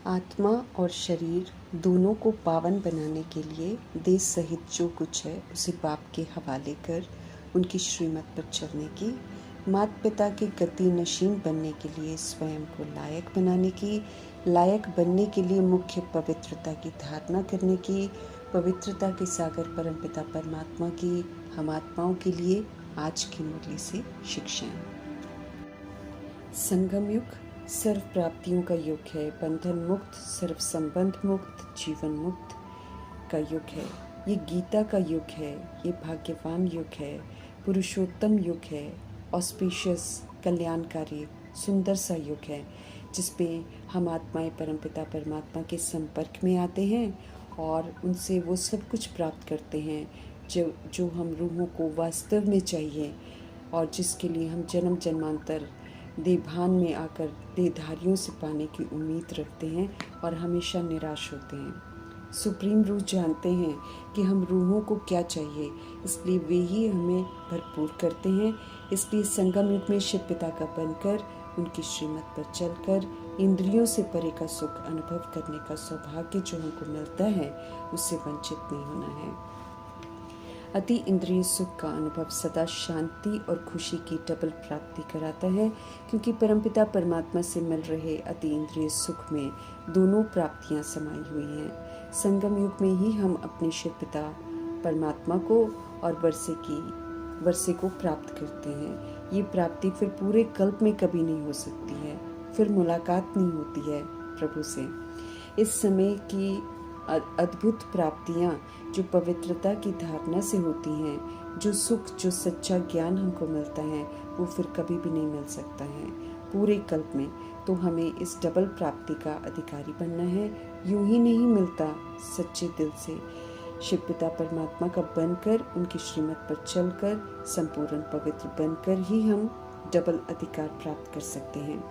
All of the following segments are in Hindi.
आत्मा और शरीर दोनों को पावन बनाने के लिए देह सहित जो कुछ है उसे बाप के हवाले कर उनकी श्रीमत पर चलने की, माता पिता के गति नशीन बनने के लिए स्वयं को लायक बनाने की, लायक बनने के लिए मुख्य पवित्रता की धारणा करने की, पवित्रता के सागर परमपिता परमात्मा की हम आत्माओं के लिए आज की मुरली से शिक्षाएं। संगम युग सर्व प्राप्तियों का युग है, बंधन मुक्त, सर्व संबंध मुक्त, जीवन मुक्त का युग है। ये गीता का युग है, ये भाग्यवान युग है, पुरुषोत्तम युग है, ऑस्पिशियस कल्याणकारी सुंदर सा युग है, जिसपे हम आत्माएं परमपिता परमात्मा के संपर्क में आते हैं और उनसे वो सब कुछ प्राप्त करते हैं जो हम रूहों को वास्तव में चाहिए और जिसके लिए हम जन्म जन्मांतर देवभान में आकर देहधारियों से पाने की उम्मीद रखते हैं और हमेशा निराश होते हैं। सुप्रीम रूह जानते हैं कि हम रूहों को क्या चाहिए, इसलिए वे ही हमें भरपूर करते हैं। इसलिए संगम युग में शिव पिता का बनकर उनकी श्रीमत पर चलकर इंद्रियों से परे का सुख अनुभव करने का सौभाग्य जो हमको मिलता है उससे वंचित नहीं होना है। अति इंद्रिय सुख का अनुभव सदा शांति और खुशी की डबल प्राप्ति कराता है, क्योंकि परमपिता परमात्मा से मिल रहे अति इंद्रिय सुख में दोनों प्राप्तियां समाई हुई हैं। संगम युग में ही हम अपने शिव पिता परमात्मा को और वर्षे को प्राप्त करते हैं। ये प्राप्ति फिर पूरे कल्प में कभी नहीं हो सकती है, फिर मुलाकात नहीं होती है प्रभु से। इस समय की अद्भुत प्राप्तियां जो पवित्रता की धारणा से होती हैं, जो सुख, जो सच्चा ज्ञान हमको मिलता है, वो फिर कभी भी नहीं मिल सकता है पूरे कल्प में। तो हमें इस डबल प्राप्ति का अधिकारी बनना है। यूं ही नहीं मिलता, सच्चे दिल से शिव पिता परमात्मा का बनकर उनकी श्रीमत पर चलकर संपूर्ण पवित्र बनकर ही हम डबल अधिकार प्राप्त कर सकते हैं।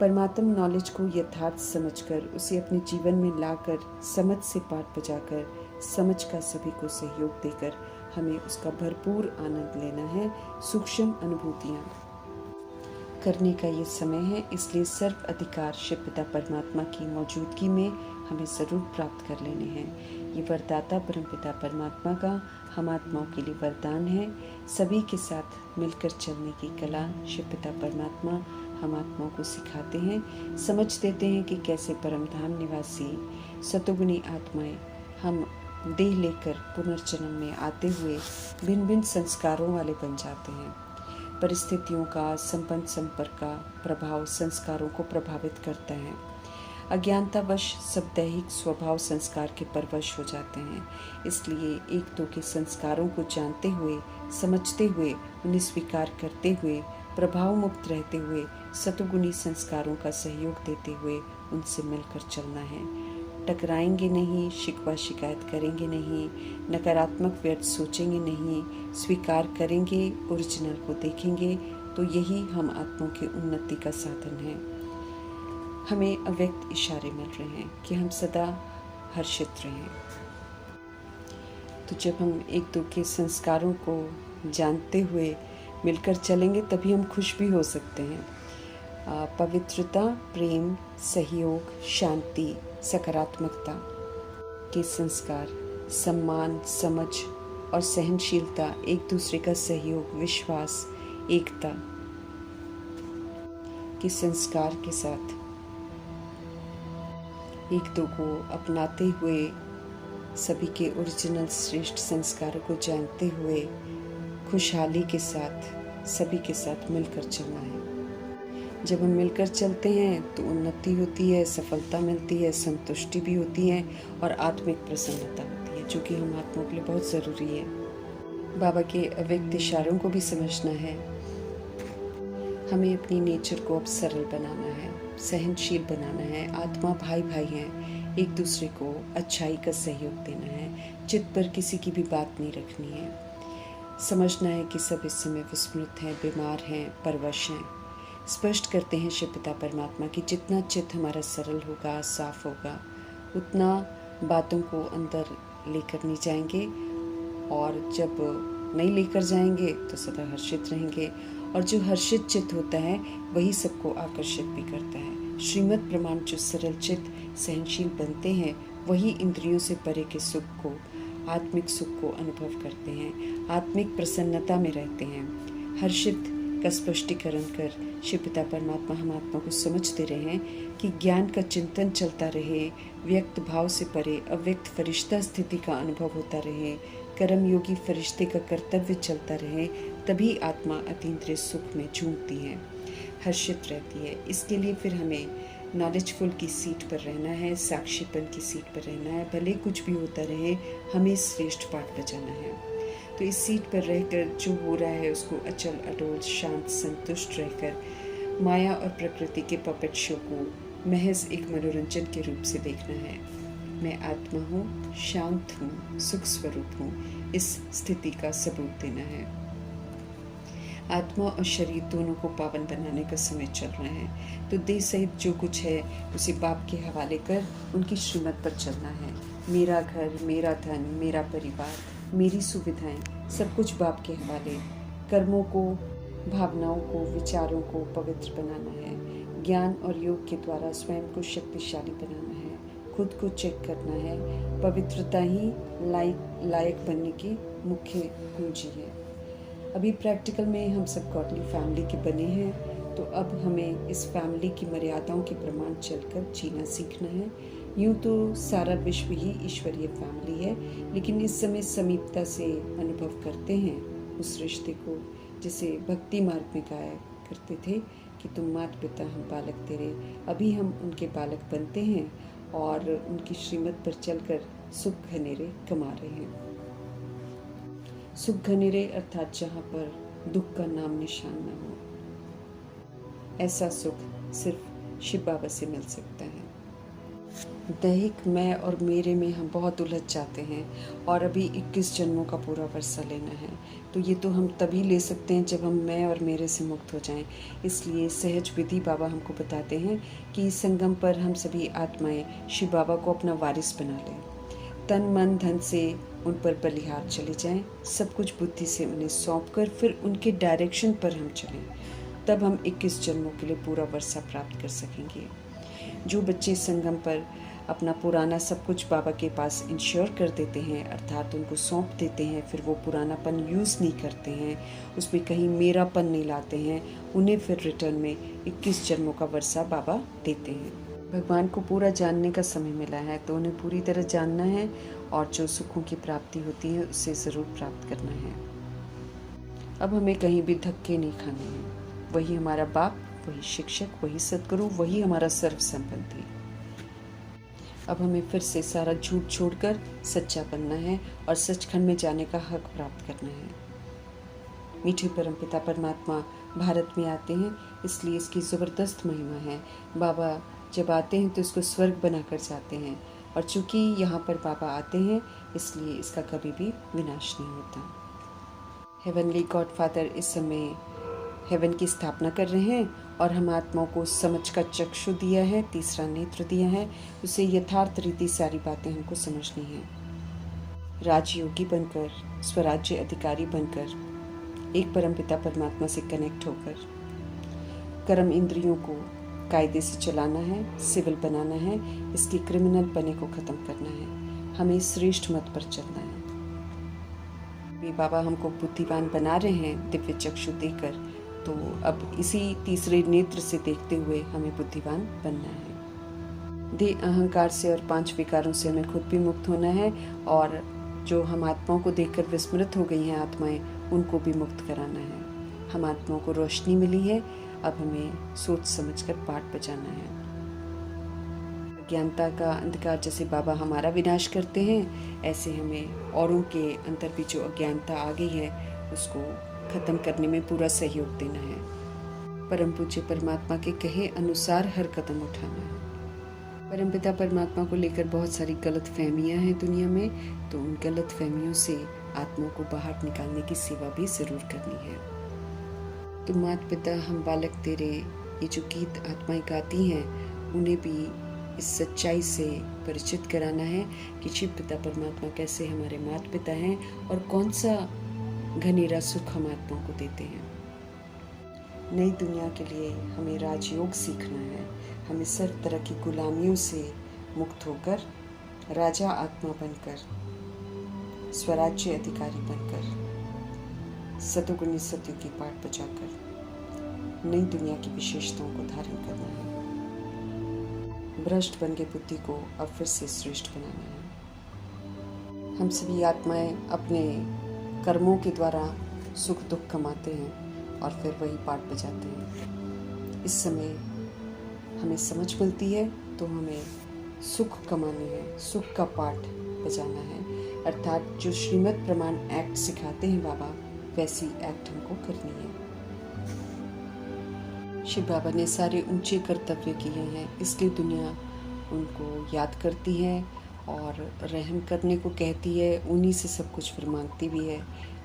परमात्म नॉलेज को यथार्थ समझकर उसे अपने जीवन में लाकर समझ से पाठ बजाकर समझ का सभी को सहयोग देकर हमें उसका भरपूर आनंद लेना है। सूक्ष्म अनुभूतियाँ करने का ये समय है, इसलिए सर्व अधिकार शिव पिता परमात्मा की मौजूदगी में हमें ज़रूर प्राप्त कर लेने हैं। ये वरदाता परमपिता परमात्मा का हम आत्माओं के लिए वरदान है। सभी के साथ मिलकर चलने की कला शिव पिता परमात्मा हम आत्माओं को सिखाते हैं, समझ देते हैं कि कैसे परमधाम निवासी सतोगुणी आत्माएं हम देह लेकर पुनर्जन्म में आते हुए भिन्न भिन्न संस्कारों वाले बन जाते हैं। परिस्थितियों का संपन्न संपर्क का प्रभाव संस्कारों को प्रभावित करता है। अज्ञानतावश सब दैहिक स्वभाव संस्कार के परवश हो जाते हैं। इसलिए एक दो के संस्कारों को जानते हुए, समझते हुए, उन्हें स्वीकार करते हुए, प्रभाव मुक्त रहते हुए, सतोगुणी संस्कारों का सहयोग देते हुए उनसे मिलकर चलना है। टकराएंगे नहीं, शिकवा शिकायत करेंगे नहीं, नकारात्मक व्यर्थ सोचेंगे नहीं, स्वीकार करेंगे, ओरिजिनल को देखेंगे, तो यही हम आत्माओं की उन्नति का साधन है। हमें अव्यक्त इशारे मिल रहे हैं कि हम सदा हर्षित रहें। तो जब हम एक दो के संस्कारों को जानते हुए मिलकर चलेंगे तभी हम खुश भी हो सकते हैं। पवित्रता, प्रेम, सहयोग, शांति, सकारात्मकता के संस्कार, सम्मान, समझ और सहनशीलता, एक दूसरे का सहयोग, विश्वास, एकता के संस्कार के साथ एक दो को अपनाते हुए, सभी के ओरिजिनल श्रेष्ठ संस्कारों को जानते हुए खुशहाली के साथ सभी के साथ मिलकर चलना है। जब हम मिलकर चलते हैं तो उन्नति होती है, सफलता मिलती है, संतुष्टि भी होती है और आत्मिक प्रसन्नता होती है, जो कि हम आत्माओं के लिए बहुत ज़रूरी है। बाबा के अव्यक्त इशारों को भी समझना है। हमें अपनी नेचर को अब सरल बनाना है, सहनशील बनाना है। आत्मा भाई भाई हैं, एक दूसरे को अच्छाई का सहयोग देना है। चित्त पर किसी की भी बात नहीं रखनी है। समझना है कि सब इस समय विस्मृत हैं, बीमार हैं, परवश हैं। स्पष्ट करते हैं शिव पिता परमात्मा की जितना चित्त हमारा सरल होगा, साफ होगा, उतना बातों को अंदर लेकर नहीं जाएंगे, और जब नहीं लेकर जाएंगे तो सदा हर्षित रहेंगे। और जो हर्षित चित्त होता है वही सबको आकर्षित भी करता है। श्रीमद् प्रमाण जो सरलचित सहनशील बनते हैं वही इंद्रियों से परे के सुख को, आत्मिक सुख को अनुभव करते हैं, आत्मिक प्रसन्नता में रहते हैं। हर्षित का स्पष्टीकरण कर शिव पिता परमात्मा हम आत्मा को समझ दे रहे हैं कि ज्ञान का चिंतन चलता रहे, व्यक्त भाव से परे अव्यक्त फरिश्ता स्थिति का अनुभव होता रहे, कर्म योगी फरिश्ते का कर्तव्य चलता रहे, तभी आत्मा अतीन्द्रिय सुख में झूमती है, हर्षित रहती है। इसके लिए फिर हमें नॉलेजफुल की सीट पर रहना है, साक्षीपन की सीट पर रहना है। भले कुछ भी होता रहे, हमें श्रेष्ठ पाठ बजाना है। तो इस सीट पर रहकर जो हो रहा है उसको अचल अडोल शांत संतुष्ट रहकर माया और प्रकृति के पपेट शो को महज एक मनोरंजन के रूप से देखना है। मैं आत्मा हूँ, शांत हूँ, सुख स्वरूप हूँ, इस स्थिति का सबूत देना है। आत्मा और शरीर दोनों को पावन बनाने का समय चल रहा है, तो देह सहित जो कुछ है उसे बाप के हवाले कर उनकी श्रीमत पर चलना है। मेरा घर, मेरा धन, मेरा परिवार, मेरी सुविधाएं, सब कुछ बाप के हवाले। कर्मों को, भावनाओं को, विचारों को पवित्र बनाना है। ज्ञान और योग के द्वारा स्वयं को शक्तिशाली बनाना है, खुद को चेक करना है। पवित्रता ही लायक बनने की मुख्य कुंजी है। अभी प्रैक्टिकल में हम सब गॉडली फैमिली के बने हैं, तो अब हमें इस फैमिली की मर्यादाओं के प्रमाण चलकर जीना सीखना है। यूँ तो सारा विश्व ही ईश्वरीय फैमिली है, लेकिन इस समय समीपता से अनुभव करते हैं उस रिश्ते को, जिसे भक्ति मार्ग में गाया करते थे कि तुम माता पिता हम बालक तेरे। अभी हम उनके बालक बनते हैं और उनकी श्रीमत पर चलकर सुख घनेरे कमा रहे हैं। सुख घनेरे अर्थात जहाँ पर दुख का नाम निशान न हो, ऐसा सुख सिर्फ शिव बाबा से मिल सकता है। दैहिक मैं और मेरे में हम बहुत उलझ जाते हैं और अभी 21 जन्मों का पूरा वर्षा लेना है, तो ये तो हम तभी ले सकते हैं जब हम मैं और मेरे से मुक्त हो जाएं। इसलिए सहज विधि बाबा हमको बताते हैं कि इस संगम पर हम सभी आत्माएं शिव बाबा को अपना वारिस बना लें। तन मन धन से उन पर बलिहार चले जाएं, सब कुछ बुद्धि से उन्हें सौंप कर फिर उनके डायरेक्शन पर हम चलें, तब हम 21 जन्मों के लिए पूरा वर्षा प्राप्त कर सकेंगे। जो बच्चे संगम पर अपना पुराना सब कुछ बाबा के पास इंश्योर कर देते हैं, अर्थात उनको सौंप देते हैं, फिर वो पुरानापन यूज़ नहीं करते हैं, उसमें कहीं मेरापन नहीं लाते हैं, उन्हें फिर रिटर्न में 21 जन्मों का वर्षा बाबा देते हैं। भगवान को पूरा जानने का समय मिला है, तो उन्हें पूरी तरह जानना है और जो सुखों की प्राप्ति होती है उसे ज़रूर प्राप्त करना है। अब हमें कहीं भी धक्के नहीं खाने हैं। वही हमारा बाप, वही शिक्षक, वही सद्गुरु, वही हमारा सर्व संबंधी। अब हमें फिर से सारा झूठ छोड़कर सच्चा बनना है और सचखंड में जाने का हक प्राप्त करना है। मीठे परमपिता परमात्मा भारत में आते हैं, इसलिए इसकी ज़बरदस्त महिमा है। बाबा जब आते हैं तो इसको स्वर्ग बनाकर जाते हैं, और चूंकि यहाँ पर बाबा आते हैं इसलिए इसका कभी भी विनाश नहीं होता। हेवनली गॉड फादर इस समय हेवन की स्थापना कर रहे हैं और हम आत्माओं को समझ का चक्षु दिया है, तीसरा नेत्र दिया है, उसे यथार्थ रीति सारी बातें हमको समझनी है। राजयोगी बनकर, स्वराज्य अधिकारी बनकर, एक परमपिता परमात्मा से कनेक्ट होकर कर्म इंद्रियों को कायदे से चलाना है, सिविल बनाना है, इसकी क्रिमिनल पने को ख़त्म करना है। हमें श्रेष्ठ मत पर चलना है। वे बाबा हमको बुद्धिमान बना रहे हैं दिव्य चक्षु देकर, तो अब इसी तीसरे नेत्र से देखते हुए हमें बुद्धिमान बनना है। देह अहंकार से और 5 विकारों से हमें खुद भी मुक्त होना है, और जो हम आत्माओं को देखकर विस्मृत हो गई हैं आत्माएं, उनको भी मुक्त कराना है। हम आत्माओं को रोशनी मिली है, अब हमें सोच समझकर पाठ बजाना है। अज्ञानता का अंधकार जैसे बाबा हमारा विनाश करते हैं, ऐसे हमें औरों के अंदर भी जो अज्ञानता आ गई है उसको खत्म करने में पूरा सहयोग देना है। परम पूज्य परमात्मा के कहे अनुसार हर कदम उठाना है। परमपिता परमात्मा को लेकर बहुत सारी गलत फहमियाँ हैं दुनिया में, तो उन गलत फहमियों से आत्माओं को बाहर निकालने की सेवा भी ज़रूर करनी है। तो माता पिता हम बालक तेरे, ये जो गीत आत्माएं गाती हैं, उन्हें भी इस सच्चाई से परिचित कराना है कि शिव पिता परमात्मा कैसे हमारे माता पिता हैं और कौन सा घनेरा सुख हम आत्माओं को देते हैं। नई दुनिया के लिए हमें राजयोग सीखना है, हमें सर्व तरह की गुलामियों से मुक्त होकर राजा आत्मा बनकर, स्वराज्य अधिकारी बनकर, सतोगुणी सतयुगी पाठ बजाकर नई दुनिया की विशेषताओं को धारण करना है। भ्रष्ट बन के बुद्धि को अब फिर से श्रेष्ठ बनाना है। हम सभी आत्माएं अपने कर्मों के द्वारा सुख दुख कमाते हैं और फिर वही पाठ बजाते हैं। इस समय हमें समझ मिलती है तो हमें सुख कमाने हैं, सुख का पाठ बजाना है। अर्थात जो श्रीमद् प्रमाण एक्ट सिखाते हैं बाबा, वैसी एक्ट हमको करनी है। शिव बाबा ने सारे ऊंचे कर्तव्य किए हैं, इसलिए दुनिया उनको याद करती है और रहम करने को कहती है। उन्हीं से सब कुछ फिर मांगती भी है,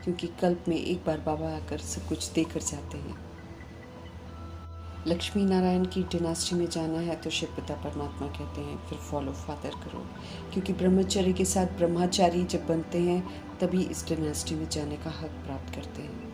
क्योंकि कल्प में एक बार बाबा आकर सब कुछ देकर जाते हैं। लक्ष्मी नारायण की डिनास्टी में जाना है तो शिव पिता परमात्मा कहते हैं फिर फॉलो फादर करो, क्योंकि ब्रह्मचर्य के साथ ब्रह्मचारी जब बनते हैं तभी इस डिनास्टी में जाने का हक प्राप्त करते हैं।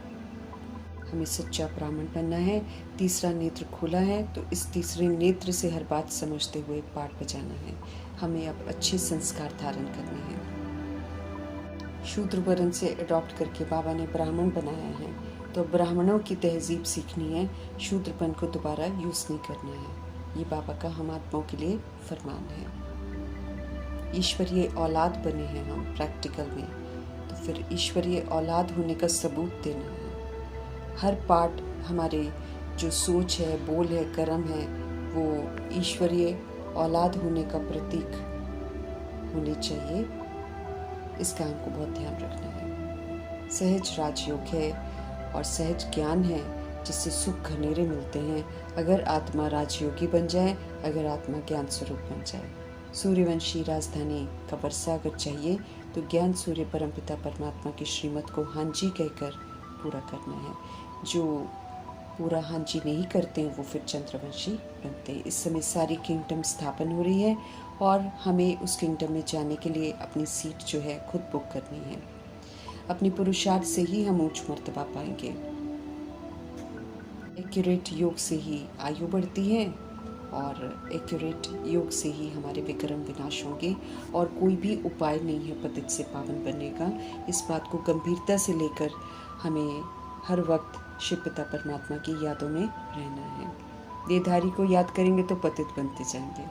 हमें सच्चा ब्राह्मण बनना है। तीसरा नेत्र खुला है तो इस तीसरे नेत्र से हर बात समझते हुए पाठ बजाना है। हमें अब अच्छे संस्कार धारण करने हैं। शूद्र वर्ण से अडॉप्ट करके बाबा ने ब्राह्मण बनाया है, तो ब्राह्मणों की तहजीब सीखनी है, शूद्रपन को दोबारा यूज नहीं करना है। ये बाबा का हम आत्माओं के लिए फरमान है। ईश्वरीय औलाद बने हैं हम प्रैक्टिकल में, तो फिर ईश्वरीय औलाद होने का सबूत देना है। हर पार्ट हमारे जो सोच है, बोल है, कर्म है, वो ईश्वरीय औलाद होने का प्रतीक होने चाहिए। इसका हमको बहुत ध्यान रखना है। सहज राजयोग है और सहज ज्ञान है, जिससे सुख घनेरे मिलते हैं अगर आत्मा राजयोगी बन जाए, अगर आत्मा ज्ञान स्वरूप बन जाए। सूर्यवंशी राजधानी का वर्षा अगर चाहिए तो ज्ञान सूर्य परमपिता परमात्मा की श्रीमत को हाँ जी कहकर पूरा करना है। जो पूरा हाँ जी नहीं करते हैं वो फिर चंद्रवंशी बनते हैं। इस समय सारी किंगडम स्थापन हो रही है और हमें उस किंगडम में जाने के लिए अपनी सीट जो है खुद बुक करनी है। अपनी पुरुषार्थ से ही हम उच्च मर्तबा पाएंगे। एक्यूरेट योग से ही आयु बढ़ती है और एक्यूरेट योग से ही हमारे विक्रम विनाश होंगे, और कोई भी उपाय नहीं है पतित से पावन बनने का। इस बात को गंभीरता से लेकर हमें हर वक्त शिव पिता परमात्मा की यादों में रहना है। देहधारी को याद करेंगे तो पतित बनते जाएंगे,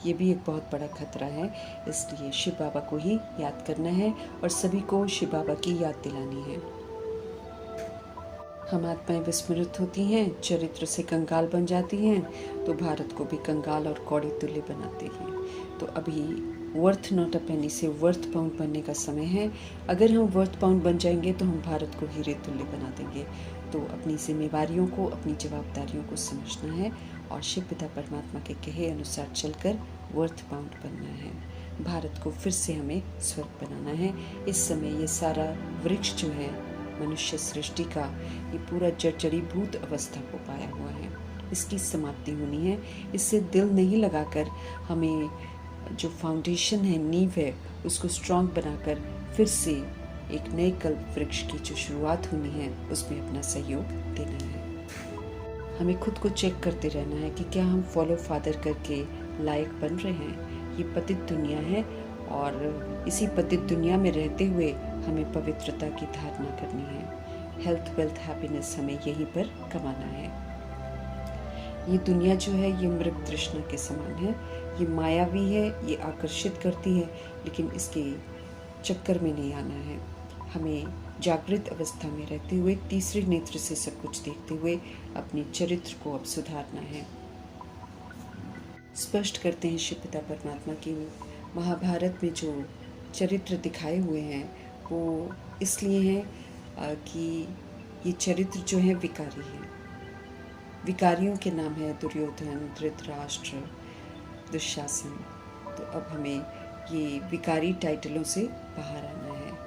ये भी एक बहुत बड़ा खतरा है। इसलिए शिव बाबा को ही याद करना है और सभी को शिव बाबा की याद दिलानी है। हम आत्माएं विस्मृत होती हैं, चरित्र से कंगाल बन जाती हैं, तो भारत को भी कंगाल और कौड़ी तुल्य बनाते हैं। तो अभी वर्थ नॉट अ पेनी से वर्थ पाउंड बनने का समय है। अगर हम वर्थ पाउंड बन जाएंगे तो हम भारत को हीरे तुल्य बना देंगे। तो अपनी जिम्मेवारियों को, अपनी जवाबदारियों को समझना है और शिव पिता परमात्मा के कहे अनुसार चलकर वर्थ पाउंड बनना है। भारत को फिर से हमें स्वर्ग बनाना है। इस समय ये सारा वृक्ष जो है मनुष्य सृष्टि का, ये पूरा जर्जरीभूत अवस्था को पाया हुआ है, इसकी समाप्ति होनी है। इससे दिल नहीं लगाकर हमें जो फाउंडेशन है, नींव है, उसको स्ट्रॉन्ग बनाकर फिर से एक नए कल्प वृक्ष की जो शुरुआत होनी है उसमें अपना सहयोग देना है। हमें खुद को चेक करते रहना है कि क्या हम फॉलो फादर करके लायक बन रहे हैं। ये पतित दुनिया है और इसी पतित दुनिया में रहते हुए हमें पवित्रता की धारणा करनी है। हेल्थ, वेल्थ, हैप्पीनेस हमें यहीं पर कमाना है। ये दुनिया जो है ये मृग तृष्णा के समान है, ये मायावी है, ये आकर्षित करती है, लेकिन इसके चक्कर में नहीं आना है। हमें जागृत अवस्था में रहते हुए तीसरे नेत्र से सब कुछ देखते हुए अपने चरित्र को अब सुधारना है। स्पष्ट करते हैं शिव पिता परमात्मा की महाभारत में जो चरित्र दिखाए हुए हैं वो इसलिए हैं कि ये चरित्र जो है विकारी है। विकारियों के नाम है दुर्योधन, धृतराष्ट्र, दुशासन। तो अब हमें ये विकारी टाइटलों से बाहर आना है।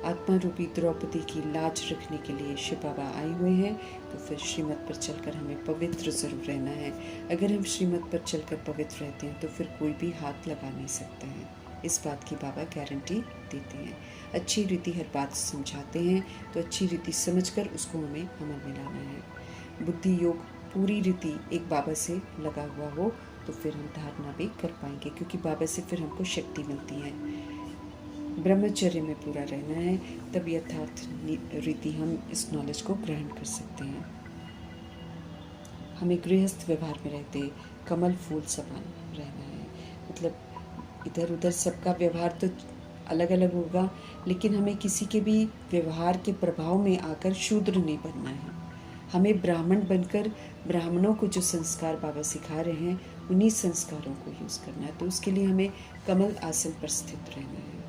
आत्मा रूपी द्रौपदी की लाज रखने के लिए शिव बाबा आए हुए हैं, तो फिर श्रीमत पर चलकर हमें पवित्र जरूर रहना है। अगर हम श्रीमत पर चलकर पवित्र रहते हैं तो फिर कोई भी हाथ लगा नहीं सकते हैं। इस बात की बाबा गारंटी देते हैं। अच्छी रीति हर बात समझाते हैं, तो अच्छी रीति समझकर उसको हमें अमल में लाना है। बुद्धि योग पूरी रीति एक बाबा से लगा हुआ हो तो फिर हम धारणा भी कर पाएंगे, क्योंकि बाबा से फिर हमको शक्ति मिलती है। ब्रह्मचर्य में पूरा रहना है, तब यथार्थ रीति हम इस नॉलेज को ग्रहण कर सकते हैं। हमें गृहस्थ व्यवहार में रहते कमल फूल समान रहना है, मतलब इधर उधर सबका व्यवहार तो अलग अलग होगा, लेकिन हमें किसी के भी व्यवहार के प्रभाव में आकर शूद्र नहीं बनना है। हमें ब्राह्मण बनकर ब्राह्मणों को जो संस्कार बाबा सिखा रहे हैं उन्हीं संस्कारों को यूज़ करना है। तो उसके लिए हमें कमल आसन पर स्थित रहना है।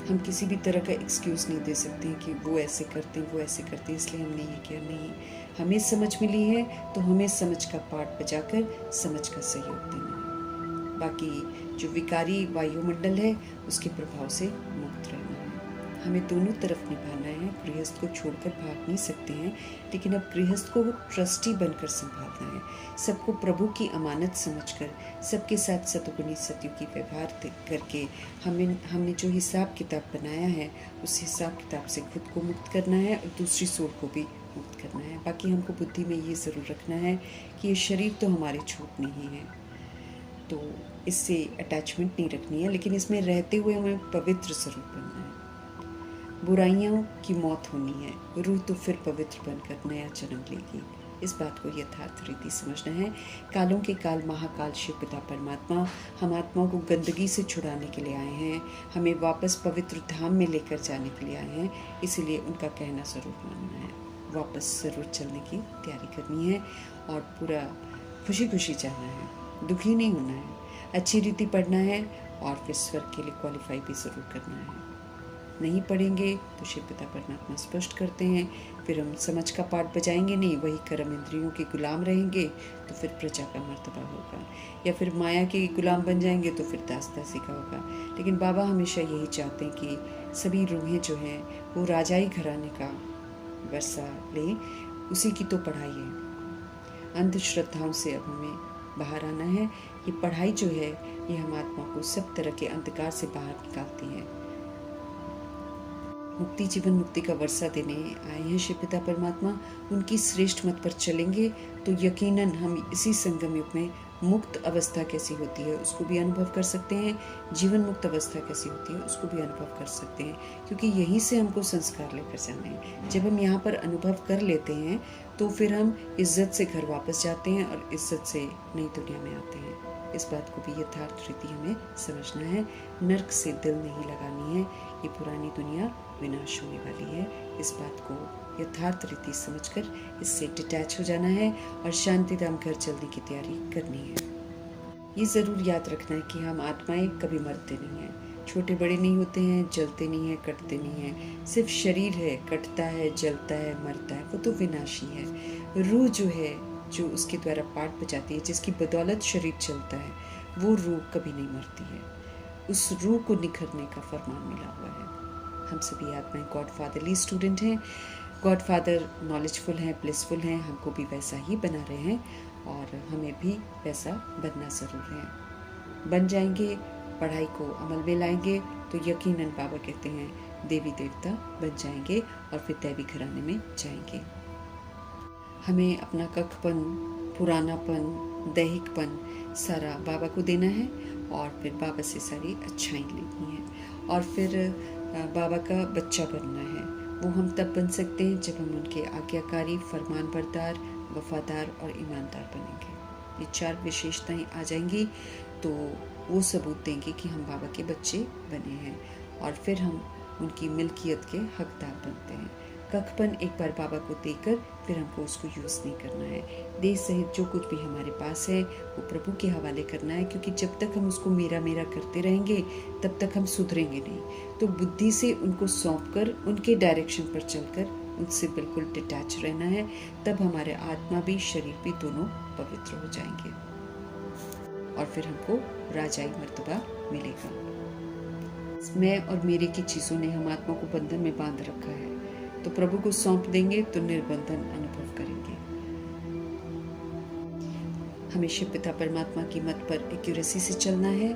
हम किसी भी तरह का एक्सक्यूज़ नहीं दे सकते कि वो ऐसे करते हैं, वो ऐसे करते हैं, इसलिए हमने ये किया। नहीं, हमें समझ मिली है तो हमें समझ का पाठ बजाकर समझ का सहयोग देना है। बाकी जो विकारी वायुमंडल है उसके प्रभाव से मुक्त रहना है। हमें दोनों तरफ निभाना है। गृहस्थ को छोड़कर भाग नहीं सकते हैं, लेकिन अब गृहस्थ को ट्रस्टी बनकर संभालना है। सबको प्रभु की अमानत समझकर सबके साथ सतगुणी सतयुगी व्यवहार करके हमने जो हिसाब किताब बनाया है उस हिसाब किताब से खुद को मुक्त करना है और दूसरी सोल को भी मुक्त करना है। बाकी हमको बुद्धि में ये ज़रूर रखना है कि ये शरीर तो हमारे छूटने ही है, तो इससे अटैचमेंट नहीं रखनी है, लेकिन इसमें रहते हुए हमें पवित्र ज़रूर बनना है। बुराइयों की मौत होनी है, रूह तो फिर पवित्र बनकर नया जन्म लेगी। इस बात को यथार्थ रीति समझना है। कालों के काल महाकाल शिव पिता परमात्मा हम आत्माओं को गंदगी से छुड़ाने के लिए आए हैं, हमें वापस पवित्र धाम में लेकर जाने के लिए आए हैं। इसीलिए उनका कहना ज़रूर मानना है, वापस ज़रूर चलने की तैयारी करनी है और पूरा खुशी खुशी जाना है, दुखी नहीं होना है। अच्छी रीति पढ़ना है और फिर स्वर्ग के लिए क्वालिफाई भी ज़रूर करना है। नहीं पढ़ेंगे तो शिव पिता परमात्मा स्पष्ट करते हैं, फिर हम समझ का पाठ बजाएंगे नहीं, वही कर्म इंद्रियों के गुलाम रहेंगे तो फिर प्रजा का मर्तबा होगा, या फिर माया के गुलाम बन जाएंगे तो फिर दास दासी का होगा। लेकिन बाबा हमेशा यही चाहते हैं कि सभी रूहें जो हैं वो राजाई घराने का वर्षा लें, उसी की तो पढ़ाई है। अंधश्रद्धाओं से अब हमें बाहर आना है। ये पढ़ाई जो है ये हम आत्मा को सब तरह के अंधकार से बाहर निकालती है। मुक्ति जीवन मुक्ति का वर्षा देने आए हैं शिव पिता परमात्मा। उनकी श्रेष्ठ मत पर चलेंगे तो यकीनन हम इसी संगम युग में मुक्त अवस्था कैसी होती है उसको भी अनुभव कर सकते हैं, जीवन मुक्त अवस्था कैसी होती है उसको भी अनुभव कर सकते हैं, क्योंकि यहीं से हमको संस्कार लेकर जाने हैं। जब हम यहाँ पर अनुभव कर लेते हैं तो फिर हम इज्जत से घर वापस जाते हैं और इज्जत से नई दुनिया में आते हैं। इस बात को भी यथार्थ रीति हमें समझना है। नर्क से दिल नहीं लगानी है, ये पुरानी दुनिया विनाश होने वाली है। इस बात को यथार्थ रीति समझकर इससे डिटैच हो जाना है और शांतिधाम घर चलने की तैयारी करनी है। ये ज़रूर याद रखना है कि हम आत्माएं कभी मरते नहीं हैं, छोटे बड़े नहीं होते हैं, जलते नहीं हैं, कटते नहीं हैं। सिर्फ शरीर है, कटता है, जलता है, मरता है, वो तो विनाशी है। रूह जो है, जो उसके द्वारा पाठ बजाती है, जिसकी बदौलत शरीर चलता है, वो रूह कभी नहीं मरती है। उस रूह को निखरने का फरमान मिला हुआ है। हम सभी आत्माएं गॉड फादरली स्टूडेंट हैं, गॉड फादर नॉलेजफुल हैं, ब्लिसफुल हैं, हमको भी वैसा ही बना रहे हैं और हमें भी वैसा बनना ज़रूर है। बन जाएंगे, पढ़ाई को अमल में लाएंगे तो यकीनन बाबा कहते हैं देवी देवता बन जाएंगे और फिर दैवी घराने में जाएंगे। हमें अपना कखपन, पुरानापन, दैहिकपन सारा बाबा को देना है और फिर बाबा से सारी अच्छाई लेनी है और फिर बाबा का बच्चा बनना है। वो हम तब बन सकते हैं जब हम उनके आज्ञाकारी, फरमानबरदार, वफादार और ईमानदार बनेंगे। ये 4 विशेषताएं आ जाएंगी तो वो सबूत देंगे कि हम बाबा के बच्चे बने हैं और फिर हम उनकी मिल्कियत के हकदार बनते हैं। कखपन एक बार बाबा को देकर फिर हमको उसको यूज़ नहीं करना है। देह सहित जो कुछ भी हमारे पास है वो प्रभु के हवाले करना है, क्योंकि जब तक हम उसको मेरा मेरा करते रहेंगे तब तक हम सुधरेंगे नहीं। तो बुद्धि से उनको सौंप कर उनके डायरेक्शन पर चलकर उनसे बिल्कुल डिटैच रहना है, तब हमारे आत्मा भी शरीर भी दोनों पवित्र हो जाएंगे और फिर हमको राजाई मर्तबा मिलेगा। मैं और मेरे की चीज़ों ने हम आत्मा को बंधन में बांध रखा है, तो प्रभु को सौंप देंगे तो निर्बंधन अनुभव करेंगे। हमें शिव पिता परमात्मा की मत पर एक्यूरेसी से चलना है।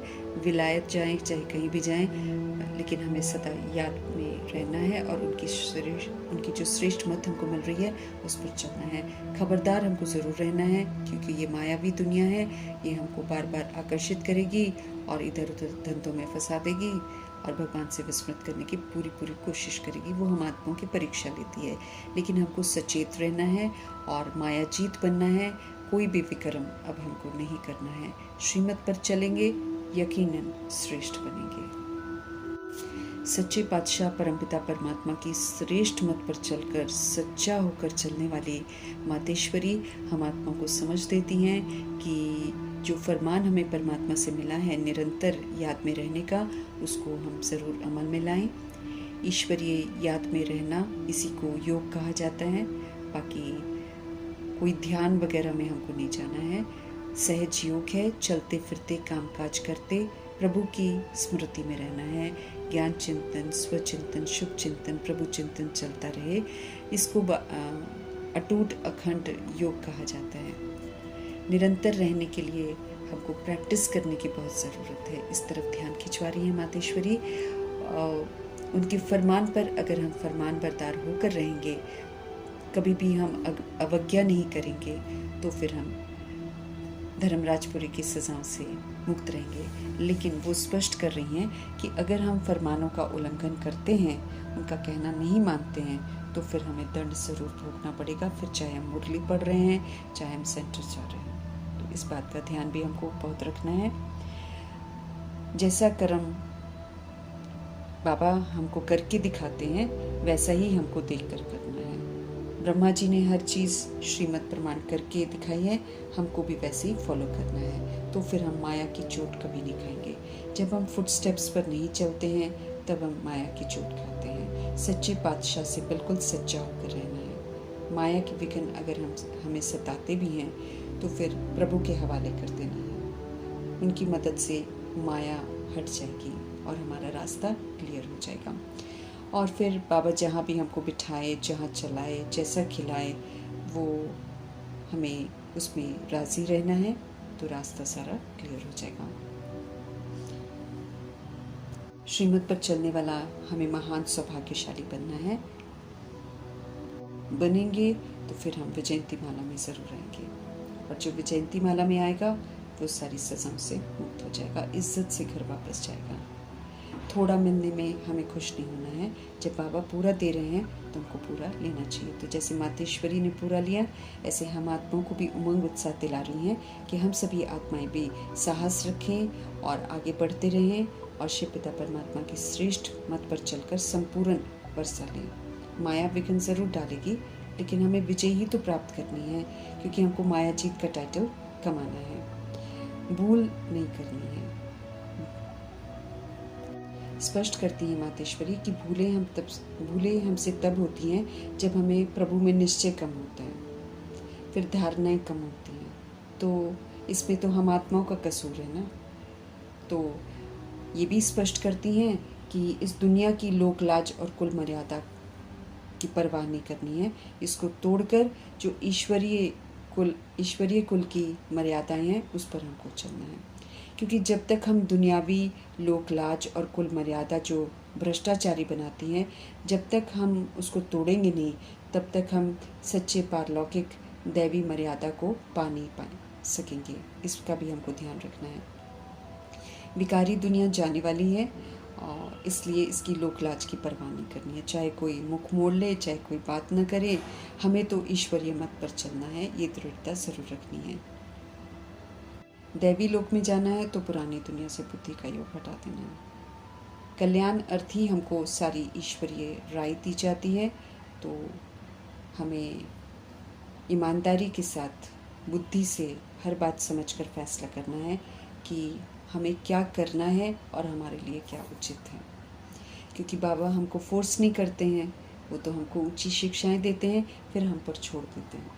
विलायत जाएं चाहे कहीं भी जाएं, लेकिन हमें सदा याद में रहना है और उनकी जो श्रेष्ठ मत हमको मिल रही है उस पर चलना है। खबरदार हमको ज़रूर रहना है, क्योंकि ये मायावी दुनिया है, ये हमको बार बार आकर्षित करेगी और इधर उधर धंधों में फंसा देगी और भगवान से विस्मृत करने की पूरी कोशिश करेगी। वो हम आत्माओं की परीक्षा लेती है, लेकिन हमको सचेत रहना है और माया जीत बनना है। कोई भी विक्रम अब हमको नहीं करना है। श्रीमत पर चलेंगे, यकीनन श्रेष्ठ बनेंगे। सच्चे पातशाह परमपिता परमात्मा की श्रेष्ठ मत पर चलकर सच्चा होकर चलने वाली मातेश्वरी हम आत्मा को समझ देती हैं कि जो फरमान हमें परमात्मा से मिला है निरंतर याद में रहने का, उसको हम ज़रूर अमल में लाएं। ईश्वरीय याद में रहना, इसी को योग कहा जाता है। बाकी कोई ध्यान वगैरह में हमको नहीं जाना है। सहज योग है, चलते फिरते काम काज करते प्रभु की स्मृति में रहना है। ज्ञान चिंतन, स्वचिंतन, शुभ चिंतन, प्रभु चिंतन चलता रहे। इसको अटूट अखंड योग कहा जाता है। निरंतर रहने के लिए हमको प्रैक्टिस करने की बहुत ज़रूरत है। इस तरफ ध्यान खिंचवा रही है मातेश्वरी। उनके फरमान पर अगर हम फरमान बरदार होकर रहेंगे, कभी भी हम अवज्ञा नहीं करेंगे, तो फिर हम धर्मराजपुरी की सजाओं से मुक्त रहेंगे। लेकिन वो स्पष्ट कर रही हैं कि अगर हम फरमानों का उल्लंघन करते हैं, उनका कहना नहीं मानते हैं, तो फिर हमें दंड ज़रूर भोगना पड़ेगा। फिर चाहे हम मुरली पढ़ रहे हैं, चाहे हम सेंटर जा रहे हैं। तो इस बात का ध्यान भी हमको बहुत रखना है। जैसा कर्म बाबा हमको करके दिखाते हैं, वैसा ही हमको देख कर करना है। ब्रह्मा जी ने हर चीज़ श्रीमत प्रमाण करके दिखाई है, हमको भी वैसे ही फॉलो करना है। तो फिर हम माया की चोट कभी नहीं खाएंगे। जब हम फुट स्टेप्स पर नहीं चलते हैं, तब हम माया की चोट खाते हैं। सच्चे पातशाह से बिल्कुल सच्चा होकर रहना है। माया के विघ्न अगर हमें सताते भी हैं, तो फिर प्रभु के हवाले कर देना है। उनकी मदद से माया हट जाएगी और हमारा रास्ता क्लियर हो जाएगा। और फिर बाबा जहाँ भी हमको बिठाए, जहाँ चलाए, जैसा खिलाए, वो हमें उसमें राज़ी रहना है, तो रास्ता सारा क्लियर हो जाएगा। श्रीमत पर चलने वाला हमें महान सौभाग्यशाली बनना है। बनेंगे तो फिर हम विजयंती माला में ज़रूर रहेंगे, और जो विजयंती माला में आएगा वो सारी सजाओं से मुक्त हो जाएगा, इज्जत से घर वापस जाएगा। थोड़ा मिलने में हमें खुश नहीं होना है। जब बाबा पूरा दे रहे हैं तो हमको पूरा लेना चाहिए। तो जैसे मातेश्वरी ने पूरा लिया, ऐसे हम आत्माओं को भी उमंग उत्साह दिला रही हैं कि हम सभी आत्माएं भी साहस रखें और आगे बढ़ते रहें और शिव पिता परमात्मा की श्रेष्ठ मत पर चलकर संपूर्ण वर्षा लें। माया विघ्न ज़रूर डालेगी, लेकिन हमें विजय ही तो प्राप्त करनी है, क्योंकि हमको माया जीत का टाइटल कमाना है। भूल नहीं करनी है। स्पष्ट करती है मातेश्वरी कि भूलें हमसे तब होती हैं जब हमें प्रभु में निश्चय कम होता है, फिर धारणाएं कम होती हैं। तो इसमें तो हम आत्माओं का कसूर है ना। तो ये भी स्पष्ट करती हैं कि इस दुनिया की लोक लाज और कुल मर्यादा की परवाह नहीं करनी है। इसको तोड़कर जो ईश्वरीय कुल की मर्यादाएं हैं, उस पर हमको चलना है। क्योंकि जब तक हम दुनियावी लोक लाज और कुल मर्यादा जो भ्रष्टाचारी बनाती हैं, जब तक हम उसको तोड़ेंगे नहीं, तब तक हम सच्चे पारलौकिक दैवी मर्यादा को पा नहीं सकेंगे। इसका भी हमको ध्यान रखना है। विकारी दुनिया जाने वाली है, और इसलिए इसकी लोक लाज की परवाह नहीं करनी है। चाहे कोई मुख मोड़ ले, चाहे कोई बात न करे, हमें तो ईश्वरीय मत पर चलना है। ये दृढ़ता ज़रूर रखनी है। दैवी लोक में जाना है तो पुरानी दुनिया से बुद्धि का योग हटा देना है। कल्याण अर्थ ही हमको सारी ईश्वरीय राय दी जाती है। तो हमें ईमानदारी के साथ बुद्धि से हर बात समझकर फैसला करना है कि हमें क्या करना है और हमारे लिए क्या उचित है। क्योंकि बाबा हमको फोर्स नहीं करते हैं, वो तो हमको ऊंची शिक्षाएं देते हैं, फिर हम पर छोड़ देते हैं।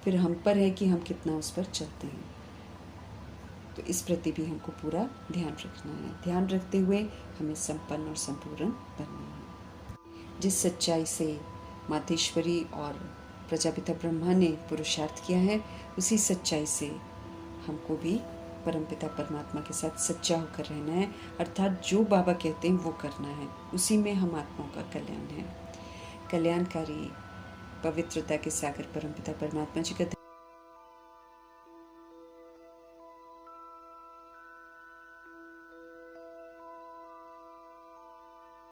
फिर हम पर है कि हम कितना उस पर चलते हैं। तो इस प्रति भी हमको पूरा ध्यान रखना है। ध्यान रखते हुए हमें संपन्न और संपूर्ण बनना है। जिस सच्चाई से मातेश्वरी और प्रजापिता ब्रह्मा ने पुरुषार्थ किया है, उसी सच्चाई से हमको भी परमपिता परमात्मा के साथ सच्चा होकर रहना है, अर्थात जो बाबा कहते हैं वो करना है, उसी में हम आत्माओं का कल्याण है। कल्याणकारी पवित्रता के सागर परमपिता परमात्मा जी का